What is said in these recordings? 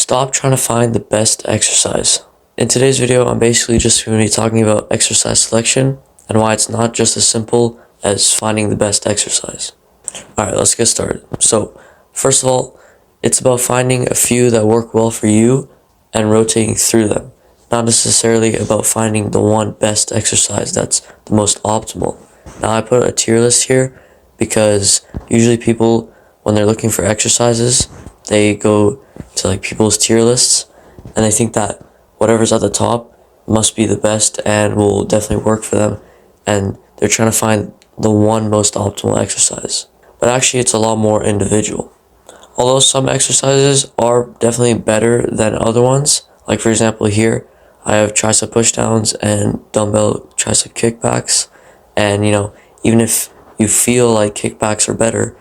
Stop trying to find the best exercise. In today's video, I'm basically just going to be talking about exercise selection and why it's not just as simple as finding the best exercise. Alright, let's get started. So, first of all, it's about finding a few that work well for you and rotating through them. Not necessarily about finding the one best exercise that's the most optimal. Now, I put a tier list here because usually people, when they're looking for exercises, they go to like people's tier lists and they think that whatever's at the top must be the best and will definitely work for them, and they're trying to find the one most optimal exercise. But actually it's a lot more individual. Although some exercises are definitely better than other ones, like for example here I have tricep pushdowns and dumbbell tricep kickbacks, and even if you feel like kickbacks are better,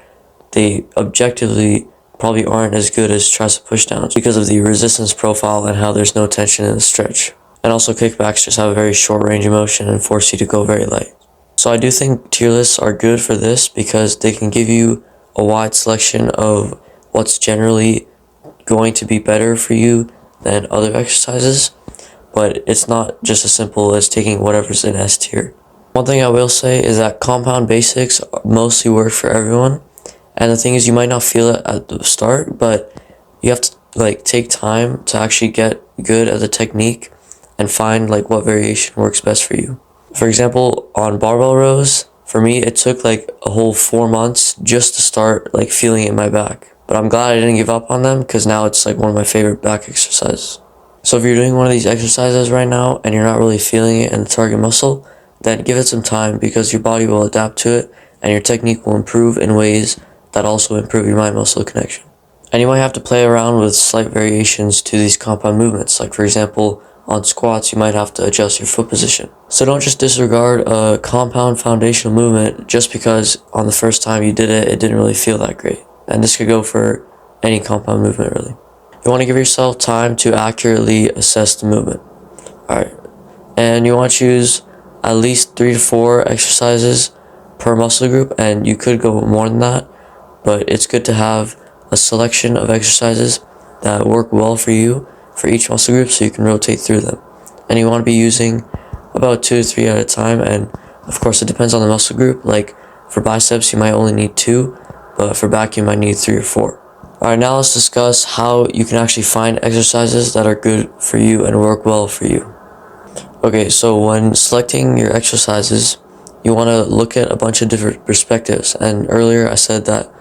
they objectively probably aren't as good as tricep pushdowns because of the resistance profile and how there's no tension in the stretch. And also kickbacks just have a very short range of motion and force you to go very light. So I do think tier lists are good for this because they can give you a wide selection of what's generally going to be better for you than other exercises, but it's not just as simple as taking whatever's in S tier. One thing I will say is that compound basics mostly work for everyone. And the thing is, you might not feel it at the start, but you have to take time to actually get good at the technique and find what variation works best for you. For example, on barbell rows, for me, it took a whole 4 months just to start feeling it in my back. But I'm glad I didn't give up on them because now it's one of my favorite back exercises. So if you're doing one of these exercises right now and you're not really feeling it in the target muscle, then give it some time because your body will adapt to it and your technique will improve in ways that also improve your mind-muscle connection. And you might have to play around with slight variations to these compound movements. Like for example, on squats, you might have to adjust your foot position. So don't just disregard a compound foundational movement just because on the first time you did it, it didn't really feel that great. And this could go for any compound movement really. You want to give yourself time to accurately assess the movement. Alright, and you want to choose at least 3 to 4 exercises per muscle group, and you could go more than that. But it's good to have a selection of exercises that work well for you for each muscle group so you can rotate through them. And you want to be using about 2 to 3 at a time, and of course it depends on the muscle group. Like for biceps you might only need 2, but for back you might need 3 or 4. Alright, now let's discuss how you can actually find exercises that are good for you and work well for you. Okay, so when selecting your exercises, you want to look at a bunch of different perspectives. And earlier I said that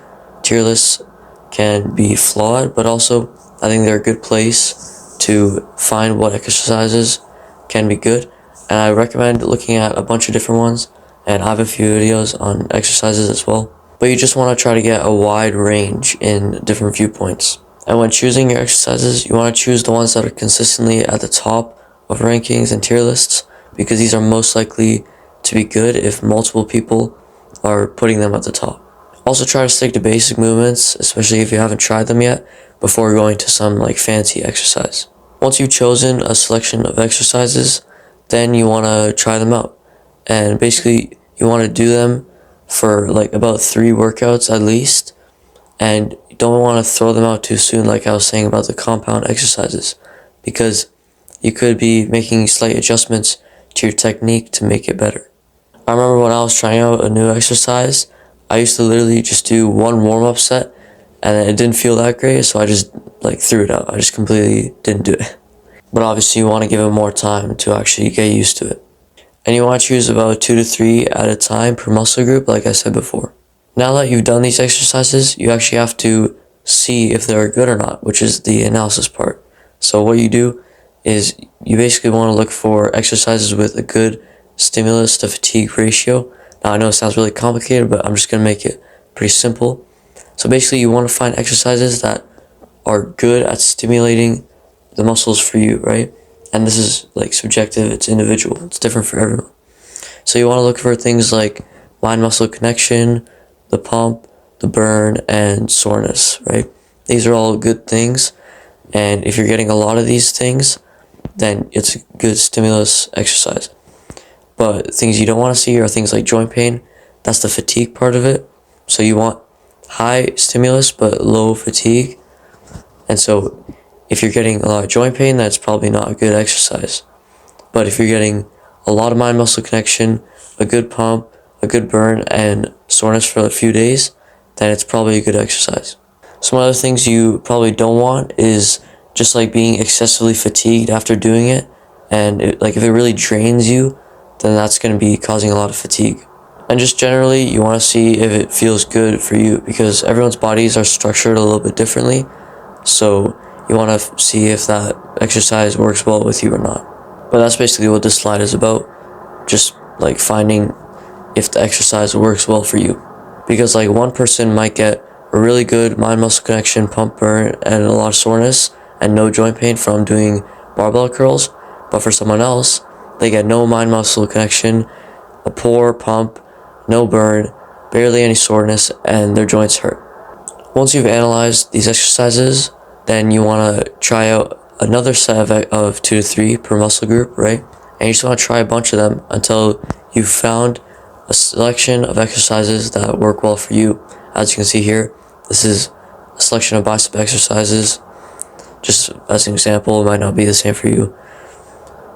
tier lists can be flawed, but also I think they're a good place to find what exercises can be good. And I recommend looking at a bunch of different ones, and I have a few videos on exercises as well. But you just want to try to get a wide range in different viewpoints. And when choosing your exercises, you want to choose the ones that are consistently at the top of rankings and tier lists, because these are most likely to be good if multiple people are putting them at the top. Also try to stick to basic movements, especially if you haven't tried them yet, before going to some fancy exercise. Once you've chosen a selection of exercises, then you want to try them out. And basically you want to do them for about 3 workouts at least, and you don't want to throw them out too soon like I was saying about the compound exercises, because you could be making slight adjustments to your technique to make it better. I remember when I was trying out a new exercise, I used to literally just do one warm-up set, and it didn't feel that great, so I just threw it out. I just completely didn't do it. But obviously you want to give it more time to actually get used to it. And you want to choose about 2 to 3 at a time per muscle group, like I said before. Now that you've done these exercises, you actually have to see if they're good or not, which is the analysis part. So what you do is you basically want to look for exercises with a good stimulus to fatigue ratio. Now I know it sounds really complicated, but I'm just going to make it pretty simple. So basically you want to find exercises that are good at stimulating the muscles for you, right? And this is subjective, it's individual, it's different for everyone. So you want to look for things like mind-muscle connection, the pump, the burn, and soreness, right? These are all good things, and if you're getting a lot of these things, then it's a good stimulus exercise. But things you don't want to see are things like joint pain. That's the fatigue part of it. So you want high stimulus but low fatigue. And so if you're getting a lot of joint pain, that's probably not a good exercise. But if you're getting a lot of mind-muscle connection, a good pump, a good burn, and soreness for a few days, then it's probably a good exercise. Some other things you probably don't want is just like being excessively fatigued after doing it, and like if it really drains you, then that's going to be causing a lot of fatigue. And just generally, you want to see if it feels good for you, because everyone's bodies are structured a little bit differently, so you want to see if that exercise works well with you or not. But that's basically what this slide is about, just like finding if the exercise works well for you. Because like one person might get a really good mind-muscle connection, pump, burn, and a lot of soreness and no joint pain from doing barbell curls, but for someone else, they get no mind-muscle connection, a poor pump, no burn, barely any soreness, and their joints hurt. Once you've analyzed these exercises, then you want to try out another set of 2 to 3 per muscle group, right? And you just want to try a bunch of them until you've found a selection of exercises that work well for you. As you can see here, this is a selection of bicep exercises. Just as an example, it might not be the same for you.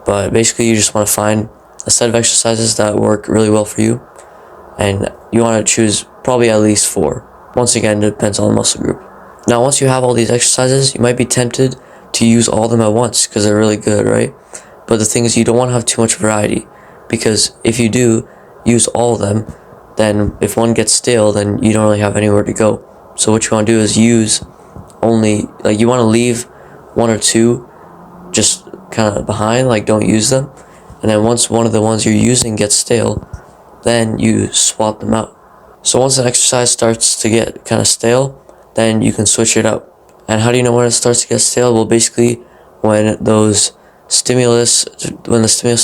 But basically, you just want to find a set of exercises that work really well for you. And you want to choose probably at least 4. Once again, it depends on the muscle group. Now, once you have all these exercises, you might be tempted to use all of them at once because they're really good, right? But the thing is, you don't want to have too much variety, because if you do use all of them, then if one gets stale, then you don't really have anywhere to go. So what you want to do is use only, like, you want to leave 1 or 2 just kind of behind, like don't use them. And then once one of the ones you're using gets stale, then you swap them out. So once an exercise starts to get kind of stale, then you can switch it up. And how do you know when it starts to get stale? Well, basically when the stimulus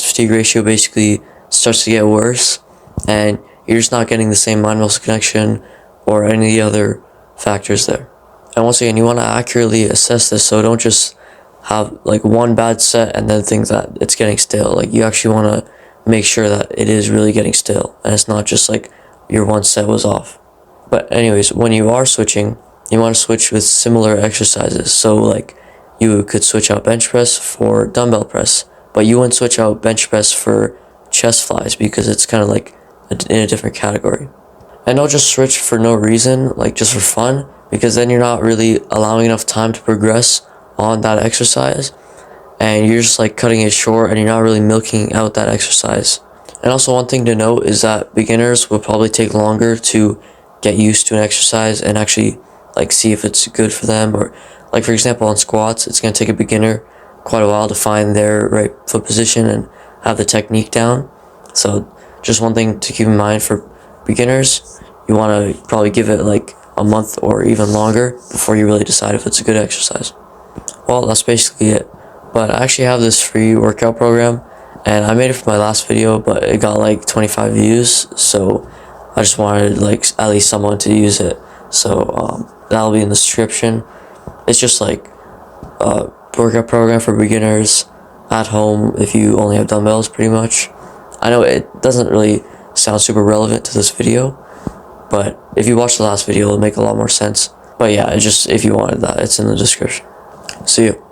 fatigue ratio basically starts to get worse, and you're just not getting the same mind-muscle connection or any other factors there. And once again, you want to accurately assess this, so don't just have like one bad set and then think that it's getting stale. Like, you actually want to make sure that it is really getting stale, and it's not just like your one set was off. But anyways, when you are switching, you want to switch with similar exercises. So like you could switch out bench press for dumbbell press, but you wouldn't switch out bench press for chest flies because it's kind of like in a different category. And don't just switch for no reason, like just for fun, because then you're not really allowing enough time to progress on that exercise, and you're just like cutting it short and you're not really milking out that exercise. And also, one thing to note is that beginners will probably take longer to get used to an exercise and actually like see if it's good for them. Or like, for example, on squats, it's going to take a beginner quite a while to find their right foot position and have the technique down. So just one thing to keep in mind for beginners, you want to probably give it like a month or even longer before you really decide if it's a good exercise. Well, that's basically it. But I actually have this free workout program, and I made it for my last video, but it got like 25 views, so I just wanted like at least someone to use it. So that'll be in the description. It's just like a workout program for beginners at home if you only have dumbbells, pretty much. I know it doesn't really sound super relevant to this video, but if you watch the last video, it'll make a lot more sense. But yeah, it's just, if you wanted that, it's in the description. See you.